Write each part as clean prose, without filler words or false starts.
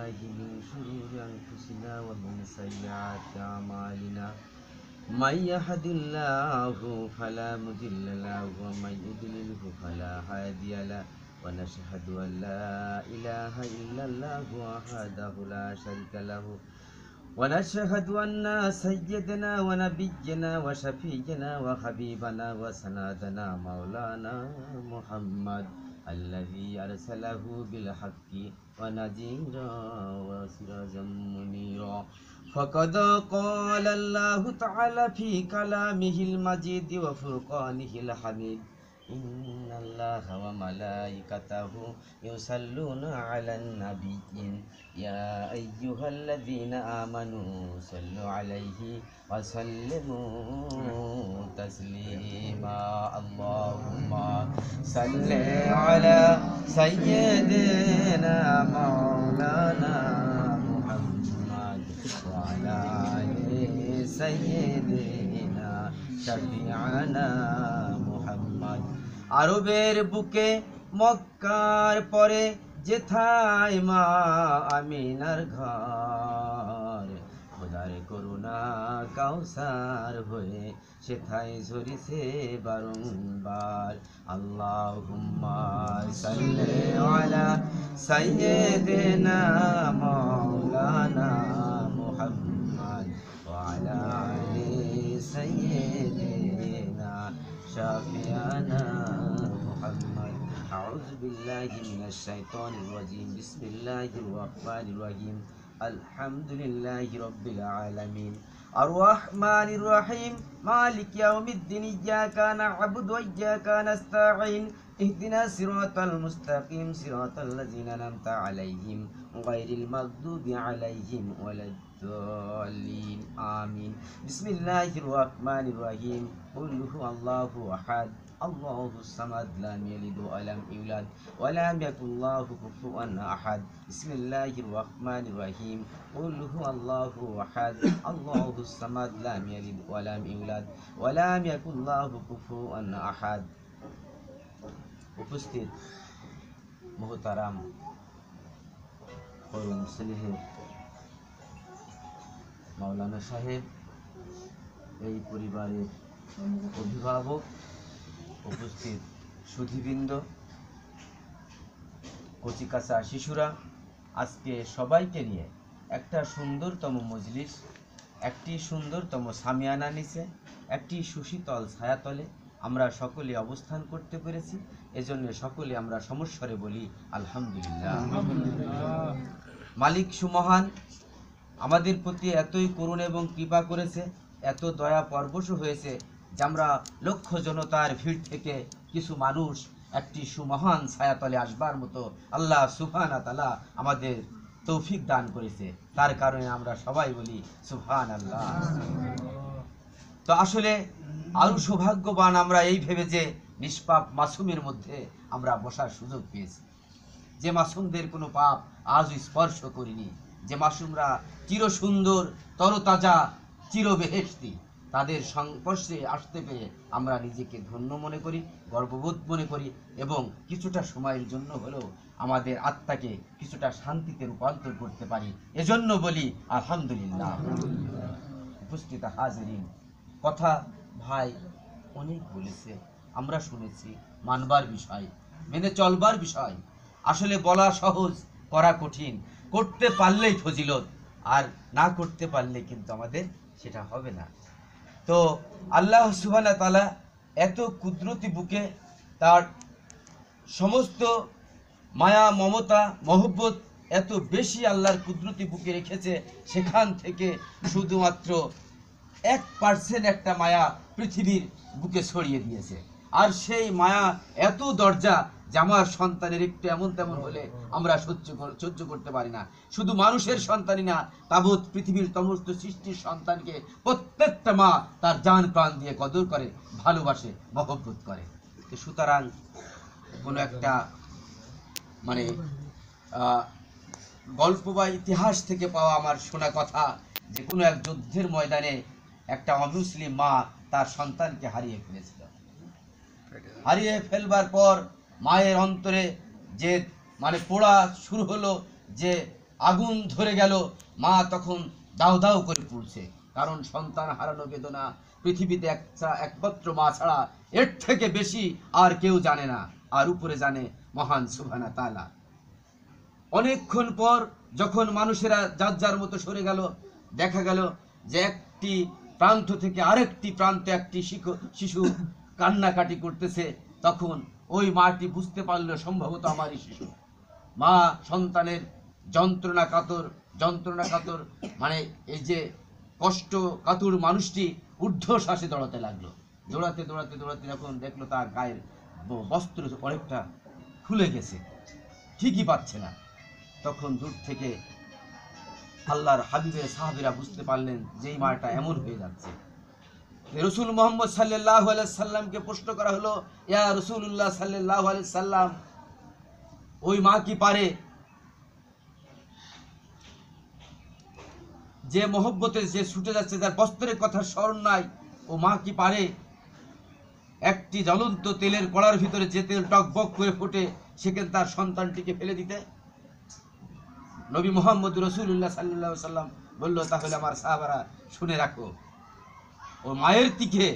بالله من شرور أنفسنا ومن سيئات أعمالنا من يهد الله فلا مضل له ومن يضلله فلا هادي له ونشهد أن لا إله إلا الله وحده لا شريك له ونشهد أن سيدنا ونبينا وشفيعنا وحبيبنا وسندنا مولانا محمد الذي أرسله بالحق ونذيرا وسراجا منيرا فقد قال الله تعالى في كلامه المجيد وفرقانه الحميد إن الله وملائكته يصلون على النبي يا أيها الذين آمنوا صلوا عليه وسلموا تسليما اللهم صل على سيدنا مولانا محمد وعلى آل سيدنا شفيعنا محمد আরবের বুকে মক্কার পরে যেথায় মা আমিনার ঘর খোদার করুণা কাউসার হয়ে সেথায় ঝরিছে বারংবার আল্লাহুম্মা সাল্লি আলা সাইয়্যিদিনা মাওলানা মুহাম্মদ ওয়া আলা আলি সাইয়্যিদিনা شافعنا محمد أعوذ بالله من الشيطان الرجيم بسم الله الرحمن الرحيم الحمد لله رب العالمين الرحمن الرحيم مالك يوم الدين إياك نعبد وإياك نستعين اهدنا الصراط المستقيم صراط الذين أنعمت عليهم غير المغضوب عليهم ولا الضالين آمين بسم الله الرحمن الرحيم قل هو الله أحد الله الصمد لم يلد ولم يولد ولم يكن له كفوا أحد بسم الله الرحمن الرحيم قل هو الله أحد الله الصمد لم يلد ولم يولد ولم يكن له كفوا أحد উপস্থিত মুহতারাম করুন স্নেহের মাওলানা সাহেব, এই পরিবারের অভিভাবক, উপস্থিত সুধীবৃন্দ, কচিকাঁচা শিশুরা, আজকে সবাইকে নিয়ে একটা সুন্দরতম মজলিস, একটি সুন্দরতম সামিয়ানা নিচে, একটি সুশীতল ছায়াতলে আমরা সকলে অবস্থান করতে পেরেছি। এজন্য সকলে আমরা সমস্বরে বলি আলহামদুলিল্লাহ। মালিক সুমহান আমাদের প্রতি এতই করুণ এবং কৃপা করেছে, এত দয়া পরবশ হয়েছে যে আমরা লক্ষ জনতার ভিড় থেকে কিছু মানুষ একটি সুমহান ছায়াতলে আসবার মতো আল্লাহ সুবহানাহু ওয়া তাআলা আমাদের তৌফিক দান করেছে। তার কারণে আমরা সবাই বলি সুবহানাল্লাহ। তো আসলে আরো সৌভাগ্যবান আমরা এই ভেবে যে নিষ্পাপ মাসুমের মধ্যে আমরা বসার সুযোগ পেয়েছি, যে মাসুমদের কোনো পাপ আজও স্পর্শ করিনি, যে মাসুমরা চির সুন্দর, তরতাজা, চির বেহেশতি, তাদের সংস্পর্শে আসতে পেরে আমরা নিজেকে ধন্য মনে করি, গর্ববোধ মনে করি এবং কিছুটা সময়ের জন্য হলেও আমাদের আত্মাকে কিছুটা শান্তিতে রূপান্তর করতে পারি। এজন্য বলি আলহামদুলিল্লাহ। উপস্থিত হাজিরিন, কথা ভাই অনেক বলেছে, আমরা শুনেছি, মানবার বিষয়, মেনে চলবার বিষয়। আসলে বলা সহজ, করা কঠিন। করতে পারলেই ফজিলত, আর না করতে পারলে কিন্তু আমাদের সেটা হবে না। তো আল্লাহ সুবহানাহু ওয়া তাআলা এত কুদরতি বুকে তার সমস্ত মায়া, মমতা, মহব্বত এত বেশি আল্লাহর কুদরতি বুকে রেখেছে, সেখান থেকে শুধুমাত্র 1% একটা মায়া পৃথিবীর বুকে ছড়িয়ে দিয়েছে। আর সেই মায়া এত দরজা যে আমার সন্তানের একটু এমন তেমন হলে আমরা সহ্য করতে পারি না। শুধু মানুষের সন্তানই না, তাবৎ পৃথিবীর সমস্ত সৃষ্টির সন্তানকে প্রত্যেকটা মা তার জান প্রাণ দিয়ে কদর করে, ভালোবাসে, মহব্বত করে। তো সুতরাং কোনো একটা মানে গল্প বা ইতিহাস থেকে পাওয়া আমার শোনা কথা যে কোনো এক যুদ্ধের ময়দানে একটা অমুসলিম মা তার সন্তানকে হারিয়ে ফেলেছিল। হারিয়ে ফেলবার পর মায়ের অন্তরে যে মানে পোড়া শুরু হলো যে আগুন ধরে গেল। মা তখন দাউ দাউ করে পড়ছে, কারণ সন্তান হারানো বেদনা পৃথিবীতে একমাত্র মা ছাড়া এর থেকে বেশি আর কেউ জানে না, আর উপরে জানে মহান সুবহানাহু তাআলা। অনেকক্ষণ পর যখন মানুষেরা যার যার মতো সরে গেল, দেখা গেল যে একটি প্রান্ত থেকে আরেকটি প্রান্তে একটি শিশু কান্নাকাটি করতেছে। তখন ওই মাটি বুঝতে পারলো সম্ভবত আমারই শিশু। মা সন্তানের যন্ত্রণা কাতর মানে এই যে কষ্ট কাতর মানুষটি ঊর্ধ্বশ্বাসে দৌড়াতে লাগলো। দৌড়াতে যখন দেখলো তার গায়ের বস্ত্র অনেকটা খুলে গেছে, ঠিকই পাচ্ছে না, তখন দূর থেকে আল্লাহর হাবিবের সাহাবীরা বুঝতে পারলেন যে এই মাটা এমন হয়ে যাচ্ছে। রাসূল মুহাম্মদ সাল্লাল্লাহু আলাইহি সাল্লামকে প্রশ্ন করা হলো, ইয়া রাসূলুল্লাহ সাল্লাল্লাহু আলাইহি সাল্লাম, ওই মা কি পারে যে মহব্বতে যে ছুটে যাচ্ছে, যার বস্ত্রের কথা স্মরণ নাই, ও মা কি পারে একটি জ্বলন্ত তেলের কড়ার ভিতরে যে তেল টকবক করে ফোটে সেখানে তার সন্তানটিকে ফেলে দিতে? নবী মুহাম্মদ রাসূলুল্লাহ সাল্লাল্লাহু আলাইহি সাল্লাম বলল, তাহলে আমার সাহাবারা শুনে রাখো, ও মায়ের দিকে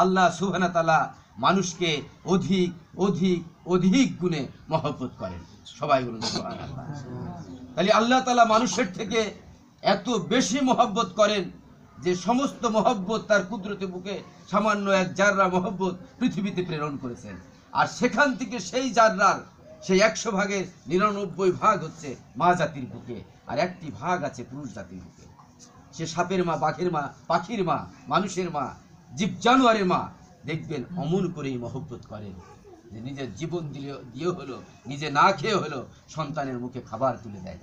আল্লাহ সুবহানাহু তাআলা মানুষকে অধিক অধিক অধিক গুণে মহব্বত করেন। সবাই বলুন সুবহানাল্লাহ। তাহলে আল্লাহ তাআলা মানুষের থেকে এত বেশি মহব্বত করেন যে সমস্ত মহব্বত তার কুদরতে বুকে সামান্য এক জাররা মহব্বত পৃথিবীতে প্রেরণ করেছেন। আর সেখান থেকে সেই জাররার সেই 100 ভাগের 99 ভাগ হচ্ছে মা জাতির বুকে, আর একটি ভাগ আছে পুরুষ জাতির বুকে। সে সাপের মা, বাঘের মা, পাখির মা, মানুষের মা, জীব জানোয়ারের মা, দেখবেন অমন করেই মহব্বত করেন যে নিজের জীবন দিয়ে হলো, নিজে না খেয়ে হলো সন্তানের মুখে খাবার তুলে দেয়,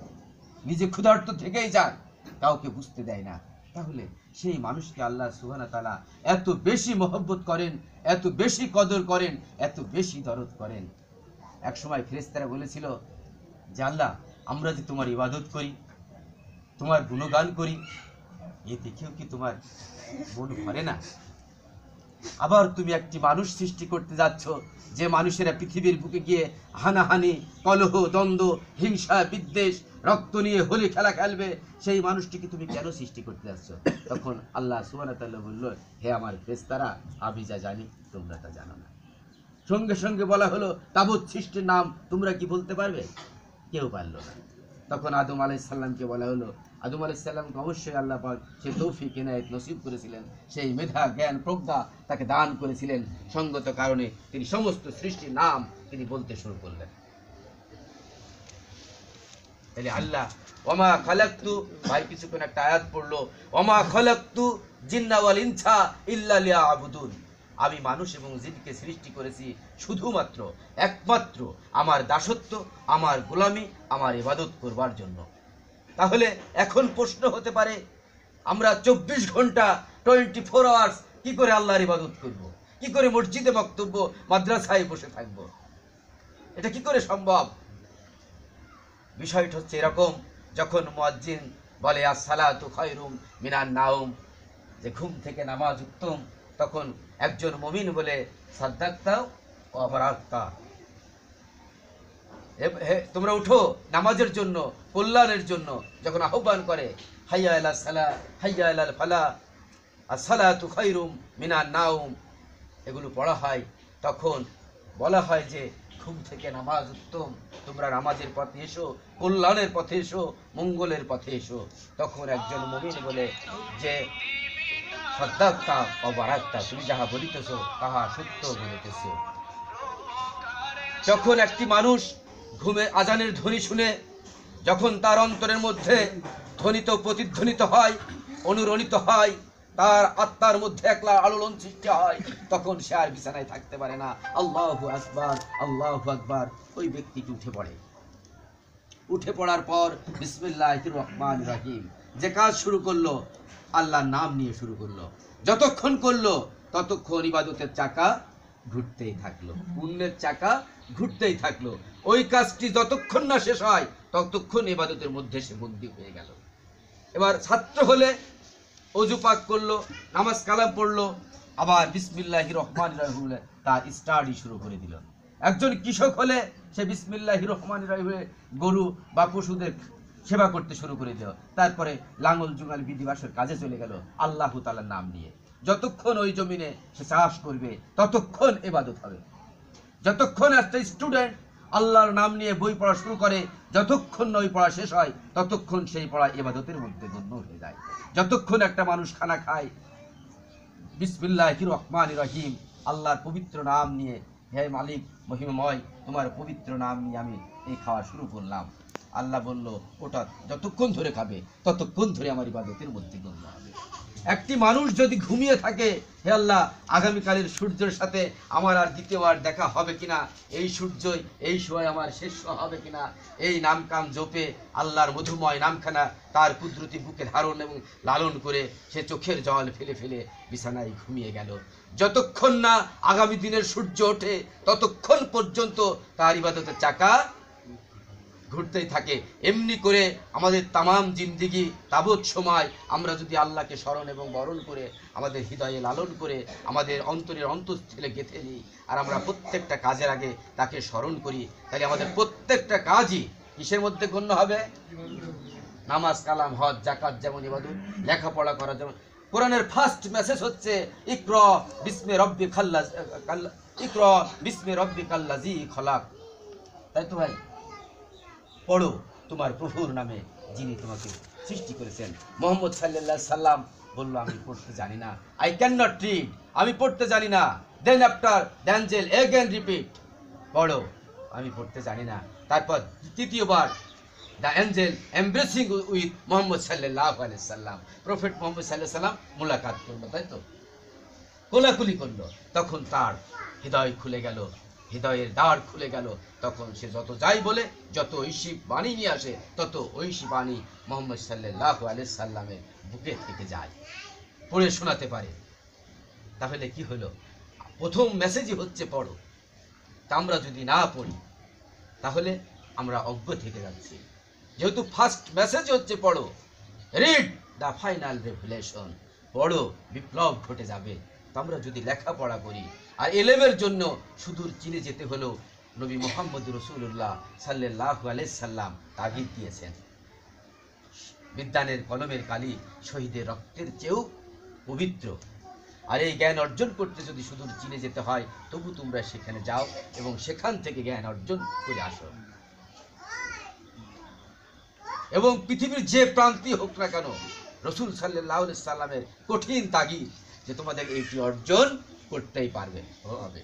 নিজে ক্ষুধার্ত থেকেই যায়, কাউকে বুঝতে দেয় না। তাহলে সেই মানুষকে আল্লাহ সুবহানাহু তাআলা এত বেশি মহব্বত করেন, এত বেশি কদর করেন, এত বেশি দরদ করেন। এক সময় ফেরেশতারা বলেছিল যে আল্লাহ, আমরা যে তোমার ইবাদত করি, তোমার গুণগান করি, এ দেখেও কি তোমার মন ভরে না? আবার তুমি একটি মানুষ সৃষ্টি করতে যাচ্ছ যে মানুষেরা পৃথিবীর বুকে গিয়ে হানাহানি, কলহ, দ্বন্দ্ব, হিংসা, বিদ্বেষ, রক্ত নিয়ে হোলি খেলা খেলবে, সেই মানুষটিকে তুমি কেন সৃষ্টি করতে যাচ্ছ? তখন আল্লাহ সুবহানাহু তাআলা বলল, হে আমার ফেরেশতারা, আমি যা জানি তোমরা তা জানো না। সঙ্গে সঙ্গে বলা হলো, তাবৎ সৃষ্টির নাম তোমরা কি বলতে পারবে? কেউ পারল না। তখন আদম আলাইহিস সালামকে বলা হলো, আদম আলাইহিস সালামকে অবশ্যই আল্লাহ পাক সে তৌফিক ইনায়েত নসিব করেছিলেন, সেই মেধা, জ্ঞান, প্রজ্ঞা তাকে দান করেছিলেন, সঙ্গত কারণে তিনি সমস্ত সৃষ্টির নাম তিনি বলতে শুরু করলেন। তাহলে আল্লাহ ওমা খালাকতু, ভাই কিছুক্ষণ একটা আয়াত পড়লো, ওমা খালাকতু জিন্না ওয়াল ইনসা ইল্লা লিয়াবুদুন, আমি মানুষ এবং জিনকে সৃষ্টি করেছি শুধুমাত্র একমাত্র আমার দাসত্ব, আমার গোলামি, আমার ইবাদত করবার জন্য। তাহলে এখন প্রশ্ন হতে পারে, আমরা 24 ঘন্টা 24 আওয়ার্স কি করে আল্লাহর ইবাদত করব? কি করে মসজিদে বক্তব্য, মাদ্রাসায় বসে থাকব? এটা কি করে সম্ভব? বিষয়টা হচ্ছে এরকম, যখন মুয়াজ্জিন বলে আসসালাতু খায়রুম মিনান নাওম, যে ঘুম থেকে নামাজ উত্তম, তখন একজন মুমিন বলে সাদ্দাক্তা ওয়া বারাকতা, তোমরা উঠো নামাজের জন্য, কল্যাণের জন্য। যখন আহ্বান করে হাইয়া আলাস সালাহ, হাইয়া আলাল ফালাহ, আসসালাতু খায়রুম মিনান নাওম, এগুলো পড়া হয়, তখন বলা হয় যে ঘুম থেকে নামাজ উত্তম, তোমরা নামাজের পথে এসো, কল্যাণের পথে এসো, মঙ্গলের পথে এসো। তখন একজন মুমিন বলে যে সাদ্দাক্তা ওয়া বারাকতা, তুমি যাহা বলিতেছো তাহা সত্য বলিতেছ। যখন একটি মানুষ ঘুমে আজানের ধ্বনি শুনে, যখন তার অন্তরের মধ্যে ধ্বনিত প্রতিধ্বনিত হয়, অনুরণিত হয়, তার আত্মার মধ্যে একলা আলোড়ন সৃষ্টি হয়, তখন সে আর বিছানায় থাকতে পারে না, আল্লাহু আকবার, আল্লাহু আকবার। ওই ব্যক্তিটি উঠে পড়ে। উঠে পড়ার পর বিসমিল্লাহির রহমানির রহিম, যে কাজ শুরু করলো আল্লাহর নাম নিয়ে শুরু করলো। যতক্ষণ করলো ততক্ষণ ইবাদতের চাকা ঘুরতেই থাকলো, পুণ্যের চাকা ঘুরতেই থাকলো। ওই কাজটি যতক্ষণ না শেষ হয় ততক্ষণ ইবাদতের মধ্যে সে বন্দী হয়ে গেল। এবার ছাত্র হলে ওযু পাক করলো, নামাজ কালাম পড়লো, আবার বিসমিল্লাহির রহমানির রহিম তার স্টাডি শুরু করে দিল। একজন কৃষক হলে সে বিসমিল্লাহির রহমানির রহিম গরু বা পশুদের সেবা করতে শুরু করে দিল। তারপরে লাঙল জুঙাল বিধিবাসের কাজে চলে গেল আল্লাহ তাআলার নাম নিয়ে। যতক্ষণ ওই জমিনে সে চাষ করবে ততক্ষণ ইবাদত হবে। যতক্ষণ একটা স্টুডেন্ট আল্লাহর নাম নিয়ে বই পড়া শুরু করে, যতক্ষণ না ওই পড়া শেষ হয় ততক্ষণ সেই পড়া ইবাদতের মধ্যে গণ্য হয়ে যায়। যতক্ষণ একটা মানুষ খানা খায় বিসমিল্লাহির রহমানির রহিম, আল্লাহর পবিত্র নাম নিয়ে, হে মালিক মহিমাময় তোমার পবিত্র নাম নিয়ে আমি এই খাওয়া শুরু করলাম, আল্লাহ বলল ওটা যতক্ষণ ধরে খাবে ততক্ষণ ধরে আমার ইবাদতের মধ্যে গণ্য হবে। একটি মানুষ যদি ঘুমিয়ে থাকে, হে আল্লাহ আগামীকালের সূর্যের সাথে আমার আর দ্বিতীয়বার দেখা হবে কিনা, এই সূর্যই এই সময় আমার শেষ হবে কিনা, এই নাম কাম জপে আল্লাহর মধুময় নামখানা তার কুদরতি বুকে ধারণ এবং লালন করে সে চোখের জল ফেলে ফেলে বিছানায় ঘুমিয়ে গেল। যতক্ষণ না আগামী দিনের সূর্য ওঠে ততক্ষণ পর্যন্ত তার ইবাদতের চাকা ঘুরতেই থাকে। এমনি করে আমাদের তামাম জিন্দিগি তাবৎ সময় আমরা যদি আল্লাহকে স্মরণ এবং বরণ করে আমাদের হৃদয়ে লালন করে আমাদের অন্তরের অন্তঃস্থলে গেঁথে নিই, আর আমরা প্রত্যেকটা কাজের আগে তাকে স্মরণ করি, তাহলে আমাদের প্রত্যেকটা কাজই কিসের মধ্যে গণ্য হবে? নামাজ, কালাম, হজ, যাকাত যেমন ইবাদত, লেখাপড়া করা যেমন। কোরআনের ফার্স্ট মেসেজ হচ্ছে ইকরা বিসমি রব্বিকাল্লাযী খলাক। তাই তো ভাই, পড়ো তোমার প্রভুর নামে যিনি তোমাকে সৃষ্টি করেছেন। মুহাম্মদ সাল্লাল্লাহু আলাইহি সাল্লাম বলল আমি পড়তে জানি না, আই ক্যান নট রিড, আমি পড়তে জানি না। Then after the angel again repeat, পড়ো আমি পড়তে জানি না। তারপর তৃতীয়বার the angel embracing with Muhammad সাল্লাল্লাহু আলাইহি সাল্লাম, প্রফেট মুহাম্মদ সাল্লাল্লাহু আলাইহি সাল্লাম মুলাকাত করলো, তাই তো কোলাকুলি করলো। তখন তার হৃদয় খুলে গেল, হৃদয়ের দ্বার খুলে গেল। তখন সে যত যাই বলে, যত ঐশী বাণী নিয়ে আসে, তত ঐশী বাণী মুহাম্মদ সাল্লাল্লাহু আলাইহি সাল্লামের বুকে থেকে যায়, পড়ে শোনাতে পারে। তাহলে কি হলো? প্রথম মেসেজই হচ্ছে পড়ো। তা আমরা যদি না পড়ি তাহলে আমরা অজ্ঞ থেকে যাচ্ছি। যেহেতু ফার্স্ট মেসেজ হচ্ছে পড়ো, রিড দ্য ফাইনাল রেভেলেশন, পড়ো বিপ্লব ঘটে যাবে। আমরা যদি লেখাপড়া করি, আর এলেমের জন্য সুদূর চীনে যেতে হলো, নবী মুহাম্মদ রাসূলুল্লাহ সাল্লাল্লাহু আলাইহি সাল্লাম তাগিদ দিয়েছেন, বিদ্যানের কলমের কালি শহীদের রক্তের চেয়েও পবিত্র। আর এই জ্ঞান অর্জন করতে যদি সুদূর চীনে যেতে হয়, তবু তোমরা সেখানে যাও এবং সেখান থেকে জ্ঞান অর্জন করে আসো। এবং পৃথিবীর যে প্রান্তীয় হোক না কেন, রাসূল সাল্লাল্লাহু আলাইহি সাল্লামের কঠিন তাগিদ যে তোমাদের এইটি অর্জন করতেই পারবে হবে।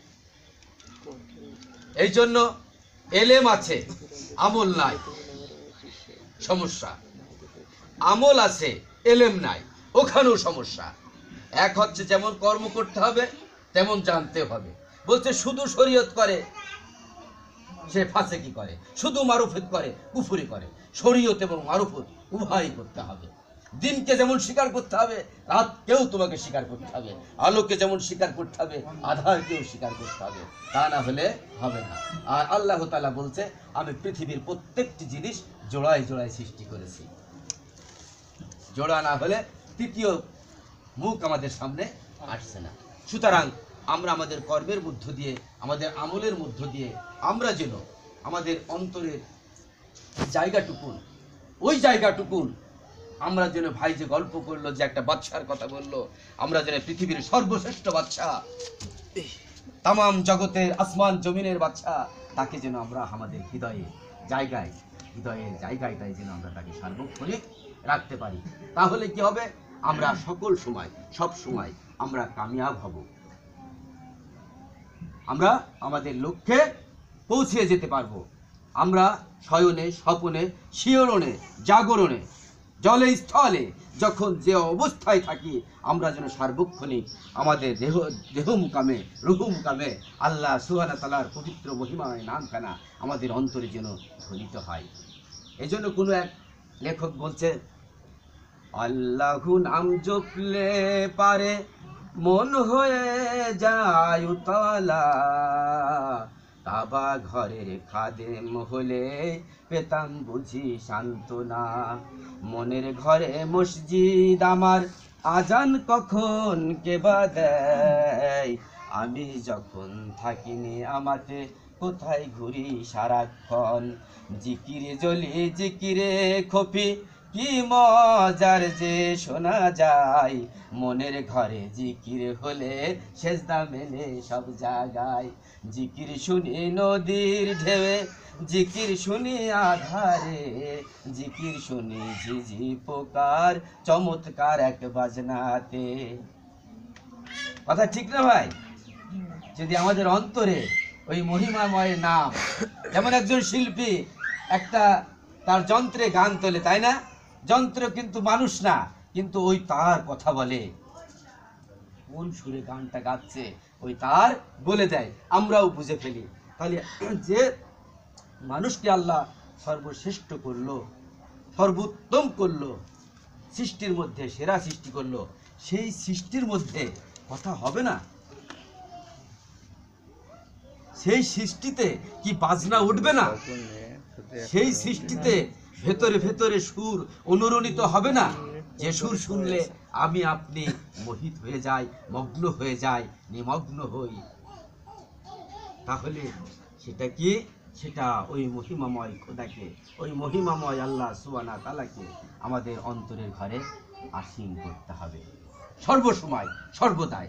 এই জন্য এলেম আছে, আমল নাই, সমস্যা। আমল আছে, এলেম নাই, ওখানেও সমস্যা। এক হচ্ছে যেমন কর্ম করতে হবে তেমন জানতে হবে। বলছে শুধু শরীয়ত করে সে ফাসিকি করে, শুধু মারুফত করে কুফরি করে। শরীয়ত এবং মারুফত উভয়ই করতে হবে। দিনকে যেমন স্বীকার করতে হবে, রাতকেও তোমাকে স্বীকার করতে হবে। আলোকে যেমন স্বীকার করতে হবে, আধারকেও স্বীকার করতে হবে, তা না হলে হবে না। আর আল্লাহ তাআলা বলছে আমি পৃথিবীর প্রত্যেকটি জিনিস জোড়ায় জোড়ায় সৃষ্টি করেছি। জোড়া না হলে তৃতীয় মুখ আমাদের সামনে আসছে না। সুতরাং আমরা আমাদের কর্মের মধ্য দিয়ে, আমাদের আমলের মধ্য দিয়ে আমরা যেন আমাদের অন্তরের জায়গাটুকুন, ওই জায়গাটুকুন আমরা যেন, ভাই যে গল্প করলো, যে একটা বাদশার কথা বললো, আমরা যেন পৃথিবীর সর্বশ্রেষ্ঠ বাদশা, তামাম জগতের আসমান জমিনের বাদশা, তাকে যেন আমরা আমাদের হৃদয়ের জায়গাটাই যেন আমরা তাকে সার্বক্ষণিক রাখতে পারি। তাহলে কি হবে? আমরা সকল সময়, সব সময় আমরা কামিয়াব হব, আমরা আমাদের লক্ষ্যে পৌঁছে যেতে পারবো। আমরা শয়নে, স্বপনে, শিহরণে, জাগরণে, জলে স্থলে যখন যে অবস্থায় থাকি, আমরা যেন সার্বক্ষণিক আমাদের দেহ মুকামে, রুহ মুকামে আল্লাহ সুবহানাহু ওয়া তাআলার পবিত্র মহিমাময় নামখানা আমাদের অন্তরে যেন ধ্বনিত হয়। এই জন্য কোনো এক লেখক বলছে, আল্লাহু নাম জপলে পারে মন হয়ে যায় উতলা, কাবা ঘরের খাদেম হলে পেতাম বুঝি সান্ত্বনা। মনের ঘরে মসজিদ আমার, আজান কখন কে বা দেয়, আমি যখন থাকিনি আমাতে কোথায় ঘুরি সারাক্ষণ। জিকিরে জ্বলি জিকিরে খপি, কি মজার যে শোনা যায়। মনের ঘরে জিকির হলে সেজদা মেলে সব জায়গায়। জিকির শুনি নদীর ঢেউয়ে, জিকির শুনি আধারে, জিকির শুনি ঝিঝি পোকার চমৎকার এক বাজনাতে। কথা ঠিক না ভাই? যদি আমাদের অন্তরে ওই মহিমাময় নাম, যেমন একজন শিল্পী একটা তার যন্ত্রে গান তোলে, তাই না? যন্ত্র কিন্তু মানুষ না, কিন্তু ওই তার কথা বলে, কোন সুরে গানটা গাচ্ছে ওই তার বলে দেয়, আমরাও বুঝে ফেলি। তাহলে যে মানুষকে আল্লাহ সর্বশ্রেষ্ঠ করলো, সর্বোত্তম করলো, সৃষ্টির মধ্যে সেরা সৃষ্টি করলো, সেই সৃষ্টির মধ্যে কথা হবে না? সেই সৃষ্টিতে কি বাজনা উঠবে না? সেই সৃষ্টিতে ভেতরে ভেতরে সুর অনুরণিত হবে না? যে সুর শুনলে আমি আপনি মোহিত হয়ে যাই, মগ্ন হয়ে যাই, নিমগ্ন হই। তাহলে সেটা কি? সেটা ওই মহিমাময় খোদাকে, ওই মহিমাময় আল্লাহ সুবহানাহু ওয়া তাআলাকে আমাদের অন্তরের ঘরে আসীন করতে হবে সর্বসময়, সর্বদাই,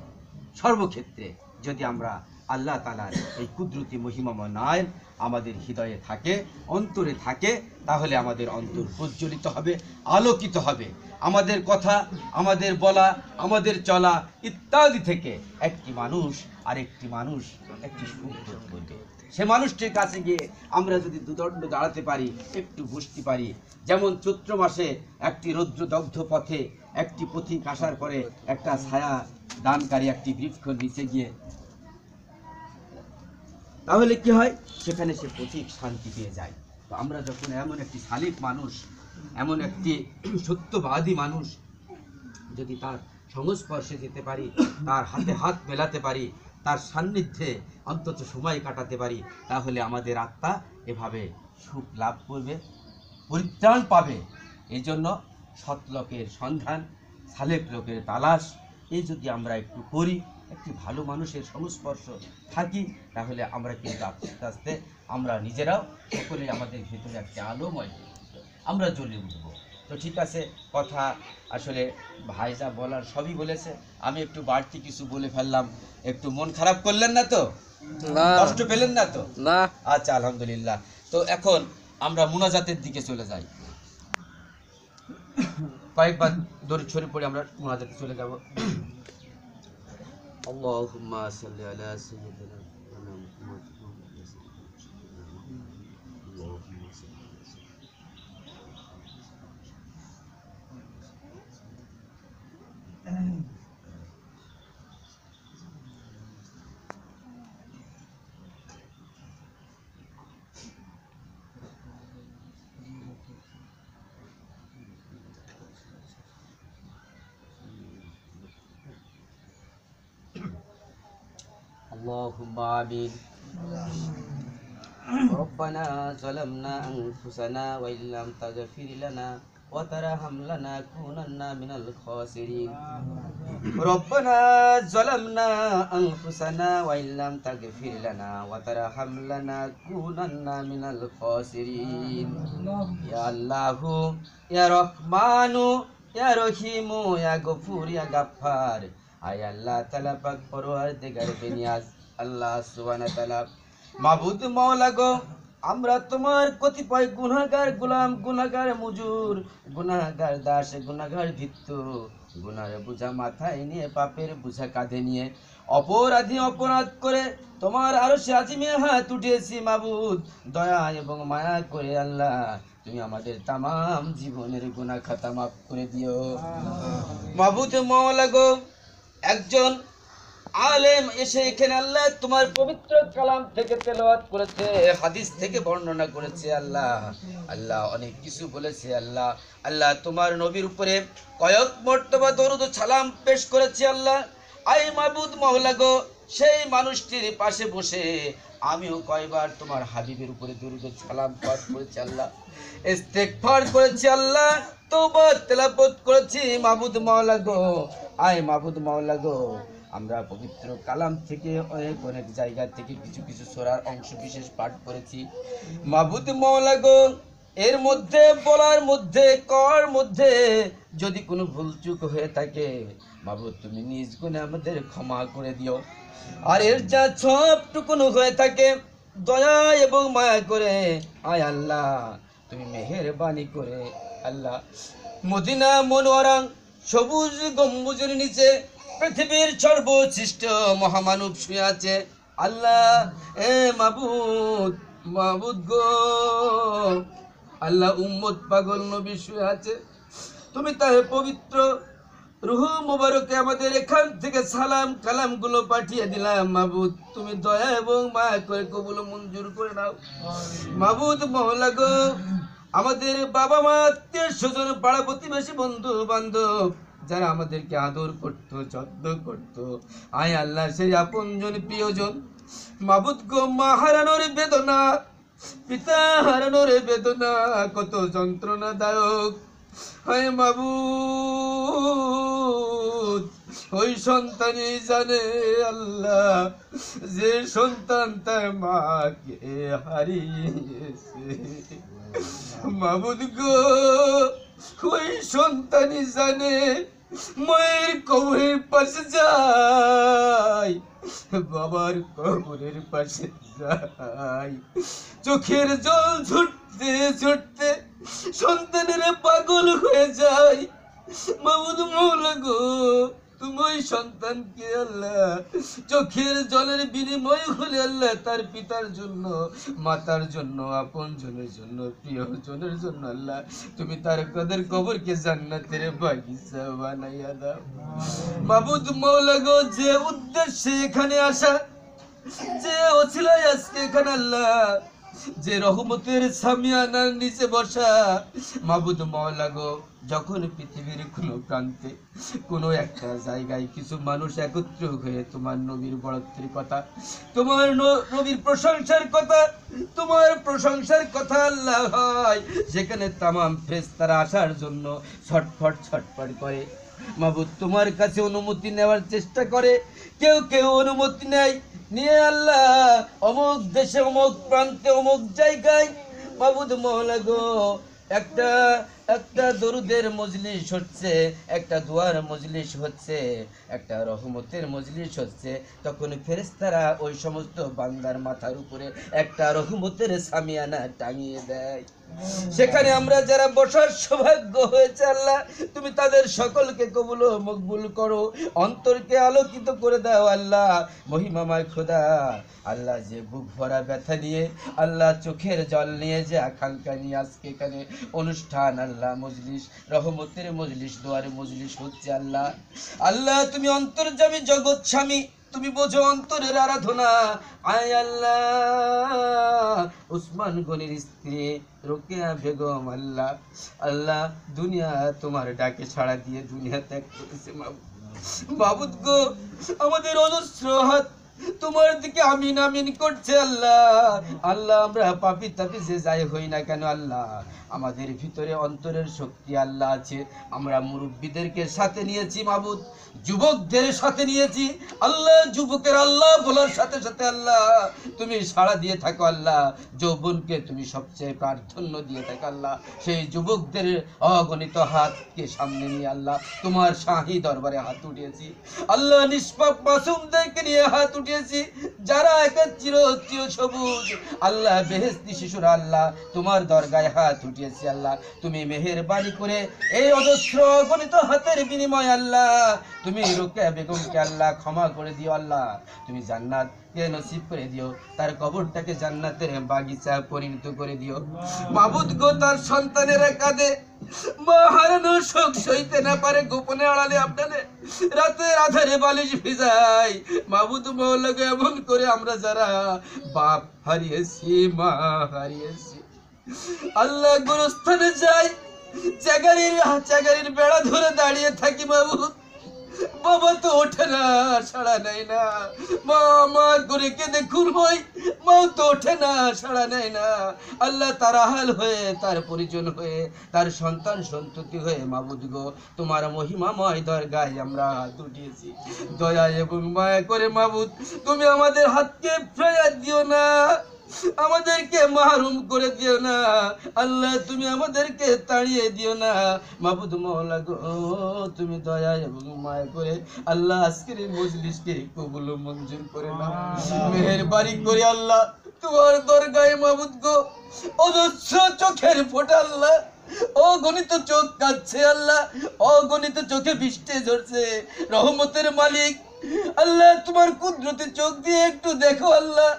সর্বক্ষেত্রে। যদি আমরা আল্লাহ তাআলার এই কুদরতি মহিমাময় নাম আমাদের হৃদয়ে থাকে, অন্তরে থাকে, তাহলে আমাদের অন্তর প্রজ্বলিত হবে, আলোকিত হবে। আমাদের কথা, আমাদের বলা, আমাদের চলা ইত্যাদি থেকে একটি মানুষ আরেকটি মানুষ একটি সুখ বোধ করবে। সে মানুষটির কাছে গিয়ে আমরা যদি দুদণ্ড দাঁড়াতে পারি, একটু বসতে পারি। যেমন চৈত্র মাসে একটি রৌদ্রদগ্ধ পথে একটি পথিক আসার পরে একটা ছায়া দানকারী একটি বৃক্ষ নিচে গিয়ে, তাহলে কি হয়? সেখানে সে পথিক শান্তি পেয়ে যায়। তো আমরা যখন এমন একটি সালিক মানুষ, এমন একটি সত্যবাদী মানুষ যদি তার সংস্পর্শে যেতে পারি, তার হাতে হাত মেলাতে পারি, তার সান্নিধ্যে অন্তত সময় কাটাতে পারি, তাহলে আমাদের আত্মা এভাবে সুখ লাভ করবে, পরিত্রাণ পাবে। এই জন্য সৎলোকের সন্ধান, সালেক লোকের তালাশ, এই যদি আমরা একটু করি, একটি ভালো মানুষের সংস্পর্শ থাকি, তাহলে আমরা কিন্তু আস্তে আস্তে আমরা নিজেরাও সকলে আমাদের ভেতরে একটি আলোময় আমরা জ্বলে উঠব। তো ঠিক আছে, কথা আসলে ভাই যা বলার সবই বলেছে, আমি একটু বাড়তি কিছু বলে ফেললাম। একটু মন খারাপ করলেন না তো? কষ্ট পেলেন না তো? না। আচ্ছা, আলহামদুলিল্লাহ। তো এখন আমরা মুনাজাতের দিকে চলে যাই। কয়েকবার দরুদ শরীফ পড়ে আমরা মুনাজাতে চলে যাব। আল্লাহুম্মা সাল্লি আলা সাইয়্যিদিনা মুহাম্মাদ। اللهم آمين. ربنا ظلمنا أنفسنا وإن لم تغفر لنا وترحم لنكونن من الخاسرين. ربنا ظلمنا أنفسنا وإن لم تغفر لنا وترحم لنكونن من الخاسرين. يا الله يا رحمن يا رحيم يا غفور يا غفار. আয় আল্লাহ তাআলা পাক পরওয়ারদিগার বেনিয়াজ আল্লাহ সুবহানাহু ওয়া তাআলা, মাবুদ মাওলা গো, আমরা তোমার কতিপয় গুনাহগার গোলাম, গুনাহগার মুজুর, গুনাহগার দাস, গুনাহগার ভিত্তু, গুনার বোঝা মাথায় নিয়ে, পাপের বোঝা কাঁধে নিয়ে অপরাধী অপরাধ করে তোমার আরশে আজিমে হাত উঠিয়েছি। মাবুদ দয়া এবং মায়া করে আল্লাহ তুমি আমাদের তামাম জীবনের গুনাহ খাতা মাফ করে দিও। মাবুদ মাওলা গো, একজন আলেম এসে এখানে আল্লাহ তোমার পবিত্র কালাম থেকে তেলাওয়াত করেছে, হাদিস থেকে বর্ণনা করেছে। আল্লাহ আল্লাহ অনেক কিছু বলেছে। আল্লাহ আল্লাহ তোমার নবীর উপরে কয়েক মর্তবা দরুদ ও সালাম পেশ করেছে। আল্লাহ আয় মাবুদ মাওলা গো, সেই মানুষটির পাশে বসে আমিও কয়বার তোমার হাবিবের উপরে দরুদ ও সালাম পাঠ করেছি। আল্লাহ ইস্তেগফার করেছি। আল্লাহ তওবা তেলাওয়াত করেছি। মাবুদ মাওলা গো, আয় মাবুদ মাওলা গো, আমরা পবিত্র কালাম থেকে অনেক অনেক জায়গা থেকে কিছু কিছু সূরার অংশ বিশেষ পাঠ করেছি। মাবুদ মাওলা গো, এর মধ্যে বলার মধ্যে কর মধ্যে যদি কোনো ভুলচুক হয়ে থাকে মাবুদ তুমি নিজ গুণে আমাদের ক্ষমা করে দিও। আর এর যা সবটুকুনো হয়ে থাকে দয়া এবং মায়া করে আয় আল্লাহ তুমি মেহেরবানি করে আল্লাহ মদিনা মনোয়ারা সবুজ গম্বুজের নিচে পৃথিবীর সর্বশ্রেষ্ঠ মহামানব শুয়ে আছে আল্লাহ। এ মাবুদ, মাবুদ গো আল্লাহ, উম্মত পাগল নবী শুয়ে আছে, তুমি তার পবিত্র রুহ মুবারকে আমাদের এখান থেকে সালাম কালাম গুলো পাঠিয়ে দিলাম। মাবুদ তুমি দয়া এবং মায়া করে কবুল মঞ্জুর করে নাও। মাবুদ মওলা গো, আমাদের বাবা মা আত্মীয় স্বজন পাড়া প্রতিবেশী বন্ধু বান্ধব যারা আমাদেরকে আদর করতো যত্ন করতো, আয় আল্লাহ সেই আপনজন প্রিয়জন মাবুদ গো, মা হারানোর বেদনা, পিতা হারানোর বেদনা কত যন্ত্রণাদায়ক। হায় মাবুদ, ওই সন্তানই জানে আল্লাহ যে সন্তান তার মাকে হারিয়েছে। মাবুদ গো, ওই সন্তানই জানে মায়ের কবরের পাশে যায়, বাবার কবরের পাশে যায়, চোখের জল ঝুটতে ঝুটতে সন্তানের পাগল হয়ে যায়। মাবুদ মাওলা গো, তুমি ওই সন্তানকে আল্লাহ চোখের জলের বিনিময় হলে আল্লাহ তার পিতার জন্য, মাতার জন্য, আপন জনের জন্য, প্রিয়জনের জন্য আল্লাহ তুমি তার কাদের কবরকে জান্নাতের বাগিচা বানাইয়া দাও। মাবুদ মাওলা গো, যে উদ্দেশ্যে এখানে আসা, যে ওছিলায় আজকে এখানে আল্লাহ যে রহমতের সামিয়ানার নিচে বসা, মাবুদ মাওলা গো, যখন পৃথিবীর কোনো প্রান্তে কোনো একটা জায়গায় কিছু মানুষ একত্র হয়ে তোমার নবীর বড়ত্বের কথা, তোমার নবীর প্রশংসার কথা, তোমার প্রশংসার কথা আল্লাহ হয়, সেখানে তামাম ফেরেশতারা আসার জন্য ছটফট ছটফট করে। মাবুদ তোমার কাছে অনুমতি নেওয়ার চেষ্টা করে, কেউ কেউ অনুমতি নেয়, নিয়ে আল্লাহ অমুক দেশে অমুক প্রান্তে অমুক জায়গায় মাবুদ মাওলা গো একটা একটা দরুদের মজলিস হচ্ছে, একটা দোয়ার মজলিস হচ্ছে, একটা রহমতের মজলিস হচ্ছে, তখন ফেরেশতারা ওই সমস্ত বান্দার মাথার উপরে একটা রহমতের সামিয়ানা টাঙিয়ে দেয়। সেখানে আমরা যারা বসার সৌভাগ্য হয়েছে আল্লাহ তুমি তাদের সকলকে কবুল ও মকবুল করো, অন্তরকে আলোকিত করে দাও আল্লাহ। মহিমাময় খোদা আল্লাহ, যে বুক ভরা ব্যথা নিয়ে আল্লাহ চোখের জল নিয়ে যে আকাঙ্ক্ষা নিয়ে আজকে এখানে অনুষ্ঠান আল্লাহ মজলিস, রহমতের মজলিস, দোয়ারে মজলিস হচ্ছে আল্লাহ, আল্লাহ তুমি অন্তর্যামী জগৎ স্বামী, তুমি বোঝো অন্তরের আরাধনা। আয় আল্লাহ, উসমান গনির স্ত্রী রোকেয়া বেগম আল্লাহ, আল্লাহ দুনিয়া তোমার ডাকে ছাড়া দিয়ে দুনিয়া ত্যাগ করেছে। মাবুদ গো, আমাদের অজস্র হাত তোমার দিকে আমিন আমিন করছে আল্লাহ। আল্লাহ আমরা পাপী তাপী যে যাই হই না কেন আল্লাহ, আমাদের ভিতরে অন্তরের শক্তি আল্লাহ আছে। আমরা মুরব্বীদেরকে সাথে নিয়েছি মাবুদ, যুবকদের সাথে নিয়েছি আল্লাহ, যুবকের আল্লাহ বলার সাথে সাথে আল্লাহ তুমি সাড়া দিয়ে থাকো আল্লাহ, যৌবনকে তুমি সবচেয়ে প্রার্থন্য দিয়ে থাকো আল্লাহ। সেই যুবকদের অগণিত হাতকে সামনে নিয়ে আল্লাহ তোমার শাহী দরবারে হাত উঠিয়েছি আল্লাহ, নিষ্পাপ মাসুমদেরকে নিয়ে হাত উঠিয়েছি, যারা একা চির সবুজ আল্লাহ বেহেশতি শিশুরা আল্লাহ তোমার দরগায় হাত উঠিয়েছি আল্লাহ। তুমি মেহেরবানি করে এই অজস্র অগণিত হাতের বিনিময় আল্লাহ তুমি রোকেয়া বেগমকে আল্লাহ ক্ষমা করে দিও আল্লাহ, তুমি জান্নাত কে নসিব করে দিও, তার কবরটাকে জান্নাতের বাগিচা পরিণত করে দিও। মাবুদ গো, তার সন্তানেরা কাঁদে, মা হারানো শোক সইতে না পারে, গোপনে আড়ালে আপনাদের রাতের আধারে বালিশ ভিজাই। মাবুদ মাওলা গো, এমন করে আমরা যারা বাপ হারিয়েছি, মা হারিয়েছি আল্লাহ, গুরুস্থানে যাই, চাগারির বেড়া ধরে দাঁড়িয়ে থাকি মাবুদ, বাবা তো ওঠে না, সাড়া নেয় না। মা মা করে কেঁদে খুন হয়, মাও তো ওঠে না, সাড়া নেয় না। আল্লাহ তার আহাল হয়ে, তার পরিজন হয়ে, তার সন্তান সন্ততি হয়ে মাবুদ গো তোমার মহিমাময় দরগায় আমরা হাত উঠিয়েছি। দয়া এবং মায়া করে মাবুদ তুমি আমাদের হাতকে ফেরাইয়া দিও না, আমাদেরকে মাহরুম করে দিও না। আল্লাহ তুমি আমাদেরকে তাড়িয়ে দিও না। মাবুদ মওলা গো তুমি দয়া এবং মায়া করে আল্লাহ আজকের এই মজলিসকে কবুল ও মঞ্জুর করে নাও। মেহেরবানি করে আল্লাহ তোমার দরগায় মাবুদ গো অজস্র চোখের ফোঁটা আল্লাহ, অগণিত চোখ কাঁদছে আল্লাহ, অগণিত চোখে বৃষ্টি ঝরছে। রহমতের মালিক আল্লাহ তোমার কুদরতি চোখ দিয়ে একটু দেখো আল্লাহ,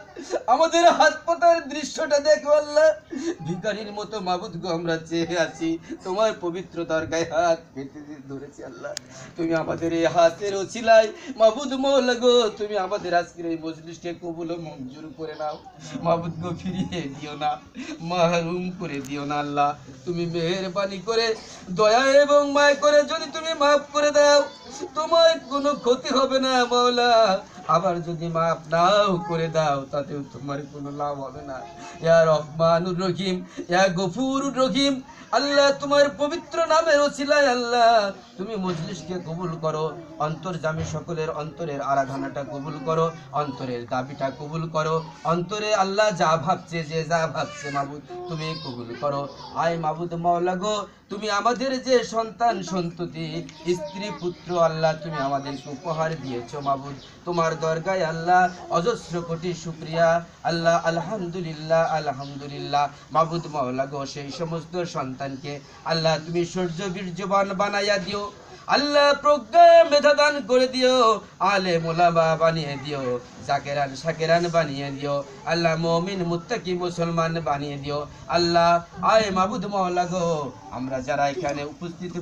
আমাদের হাত পাতার দৃশ্যটা দেখো আল্লাহ। ভিখারির মতো মাবুদ গো আমরা চেয়ে আছি, তোমার পবিত্র দরগায় হাত পেতে ধরেছি আল্লাহ। তুমি আমাদের এই হাতের ওসিলায় মাবুদ মওলা গো তুমি আমাদের আজকের এই মজলিসকে কবুল ও মঞ্জুর করে নাও। মাবুদ গো ফিরিয়ে দিও না, মাহরুম করে দিও না আল্লাহ। তুমি মেহেরবানি করে দয়া এবং মায়া করে যদি তুমি মাফ করে দাও তোমার কোনো ক্ষতি হবে না মাওলা। আবার যদি মাফ নাও করে দাও তাতেও তোমার কোনো লাভ হবে না। ইয়া রহমানুর রহিম, ইয়া গফুরুর রহিম, আল্লাহ তোমার পবিত্র নামের ওসিলায় আল্লাহ তুমি মজলিসকে কবুল করো। অন্তর্জামী সকলের অন্তরের আরাধনাটা কবুল করো, অন্তরের দাবিটা কবুল করো। অন্তরে আল্লাহ যা ভাবছে, যে যা ভাবছে মাবুদ তুমি কবুল করো। আয় মাবুদ মাওলা গো তুমি আমাদের যে সন্তান সন্ততি স্ত্রী পুত্র আল্লাহ তুমি আমাদেরকে উপহার দিয়েছো মাবুদ, তোমার দরগায় আল্লাহ অজস্র কোটি শুকরিয়া আল্লাহ। আলহামদুলিল্লাহ আলহামদুলিল্লাহ। মাবুদ মাওলা গো সেই সমস্ত সন্তানকে আল্লাহ তুমি সূর্য বীর্যবান বানাইয়া দিও আল্লাহ, প্রজ্ঞা মেধা দান করে দিও, আলে মোলামা বানিয়ে দিও, জাকেরান শাকেরান বানিয়ে দিও আল্লাহ, মুমিন মুত্তাকি মুসলমান বানিয়ে দিও আল্লাহ। আয় মাবুদ মাওলা গো আমরা যারা এখানে উপস্থিত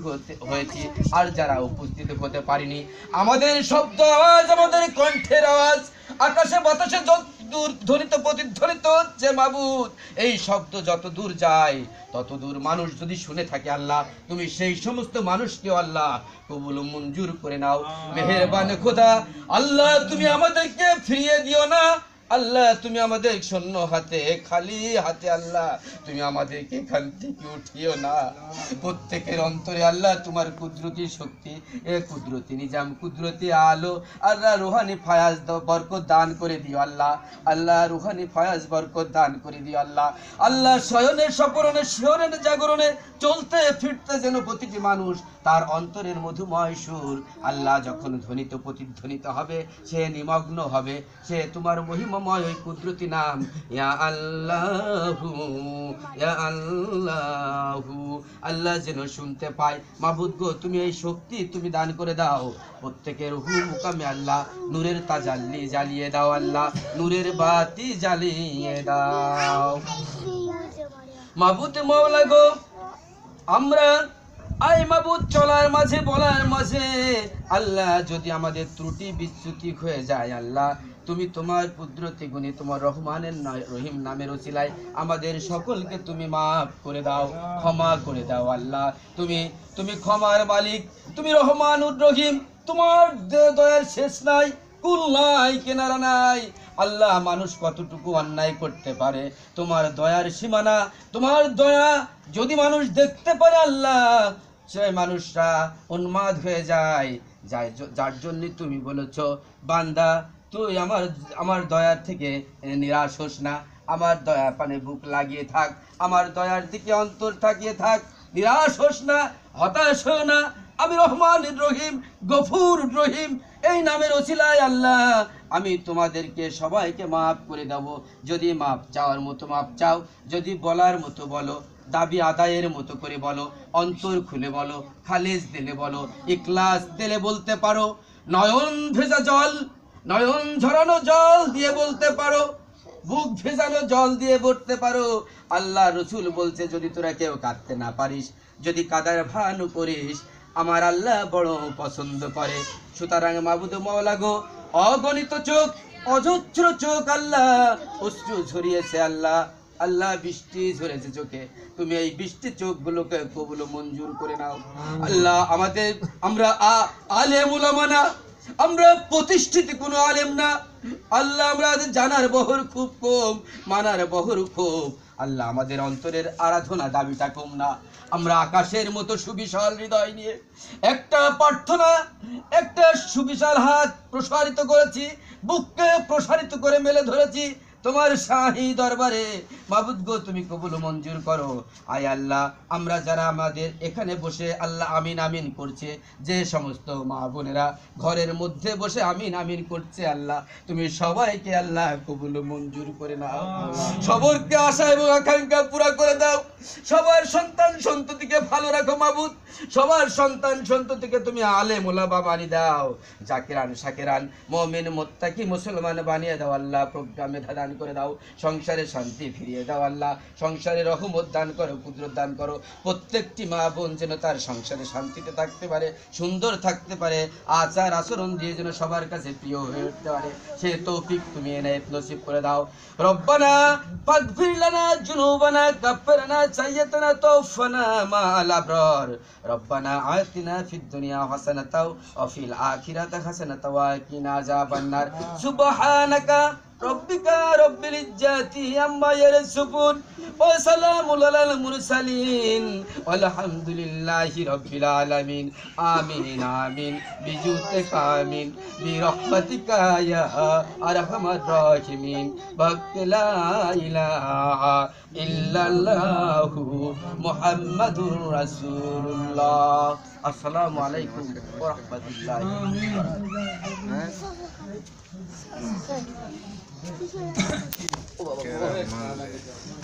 হয়েছি আর যারা উপস্থিত হতে পারিনি, আমাদের শব্দ আওয়াজ, আমাদের কণ্ঠের আওয়াজ আকাশে বাতাসে যত দূর ধ্বনিত প্রতিধ্বনিত হচ্ছে মাবুদ, এই শব্দ যত দূর যায় তত দূর মানুষ যদি শুনে থাকে আল্লাহ তুমি সেই সমস্ত মানুষকে আল্লাহ কবুল মঞ্জুর করে নাও। মেহেরবান খোদা আল্লাহ তুমি আমাদেরকে ফিরিয়ে দিও না আল্লাহ, তুমি আমাদের শূন্য হাতে খালি হাতে আল্লাহ তুমি আমাদেরকে এখান থেকে উঠিও না। প্রত্যেকের অন্তরে আল্লাহ তোমার কুদরতি শক্তি, এ কুদরতি নিজাম, কুদরতি আলো আল্লাহ রুহানি ফায়াজ বরকত দান করে দিও আল্লাহ। আল্লাহ রুহানি ফায়াজ বরকত দান করে দিও আল্লাহ। আল্লাহ শয়নে স্বপরণে শিহরণে জাগরণে চলতে ফিরতে যেন প্রতিটি মানুষ তার অন্তরের মধুময় সুর আল্লাহ যখন ধ্বনিত প্রতিধ্বনিত হবে সে নিমগ্ন হবে, সে তোমার মহিমাময় ওই কুদরতি নাম ইয়া আল্লাহু ইয়া আল্লাহু আল্লাহ যেন শুনতে পায়। মাবুদ গো তুমি এই শক্তি তুমি দান করে দাও, প্রত্যেকের রূহ মুকামে আল্লাহ নূরের তাজাল্লি জ্বালিয়ে দাও আল্লাহ, নূরের বাতি জ্বালিয়ে দাও। মাবুদ মাওলা গো আমরা আই মাবুদ চলার মাঝে বলার মাঝে আল্লাহ যদি আমাদের ত্রুটি বিচ্যুতি হয়ে যায় আল্লাহ তুমি তোমার কুদরতি গুণে তোমার রহমানের রহিম নামের ওসিলায় আমাদের সকলকে তুমি মাফ করে দাও, ক্ষমা করে দাও আল্লাহ। তুমি ক্ষমার মালিক, তুমি রহমানুর রহিম, তোমার দয়ার শেষ নাই, কুল নাই, কেনারা নাই আল্লাহ। মানুষ কতটুকু অন্যায় করতে পারে, তোমার দয়ার সীমানা, তোমার দয়া যদি মানুষ দেখতে পারে আল্লাহ সেই মানুষরা উন্মাদ হয়ে যায়, যার জন্য তুমি বলেছ বান্দা তুই আমার দয়ার থেকে নিরাশ হোস না, আমার দয়া পানে বুক লাগিয়ে থাক, আমার দয়ার দিকে অন্তর থাকিয়ে থাক, নিরাশ হোস না, হতাশ হও না। আমি রহমানুর রহিম, গফুর রহিম এই নামের ওসিলায় আল্লাহ আমি তোমাদেরকে সবাইকে মাফ করে দেব। যদি মাফ চাওয়ার মতো মাফ চাও, যদি বলার মতো বলো, দাবি আদায়ের মতো করে বলো, অন্তর খুলে বলো, খালিজ দিলে বলো, ইখলাস দিলে বলতে পারো, নয়ন ভেজা জল, নয়ন ঝরানো জল দিয়ে বলতে পারো, বুক ভেজানো জল দিয়ে বলতে পারো। আল্লাহ রসুল বলছে যদি তোরা কেউ কাঁদতে না পারিস, যদি কাদার ভানু করিস আমার আল্লাহ বড় পছন্দ করে। সুতরাং মাবুদ মাওলা গো অগণিত চোখ, অজস্র চোখ আল্লাহ অশ্রু ঝরিয়েছে আল্লাহ, আল্লাহ বৃষ্টি ঝরেছে চোখে, তুমি এই বৃষ্টি চোখগুলোকে কবুল ও মঞ্জুর করে নাও। আল্লাহ আমরা আলেম উলামা না, আমরা প্রতিষ্ঠিত কোনো আলেম না আল্লাহ, আমরা জানার বহর খুব কম, মানার বহর খুব। আল্লাহ আমাদের অন্তরের আরাধনা দাবিটা কম না, আমরা আকাশের মতো সুবিশাল হৃদয় নিয়ে একটা প্রার্থনা, একটা সুবিশাল হাত প্রসারিত করেছি, বুককে প্রসারিত করে মেলে ধরেছি তোমার শাহী দরবারে। মাবুদ গো, তুমি কবুল মঞ্জুর করো। আয় আল্লাহ, আমরা যারা আমাদের এখানে বসে আল্লাহ আমিন আমিন করছে, যে সমস্ত মা বোনেরা ঘরের মধ্যে বসে আমিন আমিন করছে, আল্লাহ তুমি সবাইকে আল্লাহ কবুল মঞ্জুর করে নাও। সবরকে আশা এবং আকাঙ্ক্ষা পুরা করে দাও। সবার সন্তান সন্ততিকে ভালো রাখো মাবুদ, সবার সন্তান সন্ততিকে তুমি আলেম ওলামা বানিয়ে দাও, জাকিরান শাকিরান মুমিন মুত্তাকি মুসলমান বানিয়ে দাও আল্লাহ। প্রোগ্রামে দান করে দাও, সংসারে শান্তি ফিরিয়ে দাও আল্লাহ, সংসারে রহমত দান করো, কুদরত দান করো। প্রত্যেকটি মা বোন যেন তার সংসারে শান্তিতে থাকতে পারে, সুন্দর থাকতে পারে, আচার আচরণ দিয়ে যেন সবার কাছে প্রিয় হয়ে উঠতে পারে, সে তৌফিক তুমি এনায়েত নসিব করে দাও। রব্বানা ফাগফির লানা যুনুবানা গাফফিরনা সাইয়্যাতানা তাওফানা মা'আল আবরার। রব্বানা আতিনা ফিদ দুনিয়া হাসানাতাও ওয়া ফিল আখিরাতি হাসানাতাও ওয়া কিনা আযাবান নার। সুবহানাকা রব্বিকা রব্বিল ইজ্জাতি আম্মা ইয়াসিফুন ওয়া সালামুন আলাল মুরসালিন ওয়ালহামদুলিল্লাহি রাব্বিল আলামিন। আমিন আমিন বিজুতিকা আমিন বিরহমাতিকা ইয়া আরহামার রাহিমিন। বাক্লা ইলাহা ইল্লাল্লাহু মুহাম্মাদুর রাসূলুল্লাহ। আসসালামু আলাইকুম ওয়া রাহমাতুল্লাহি ওয়া বারাকাতুহু।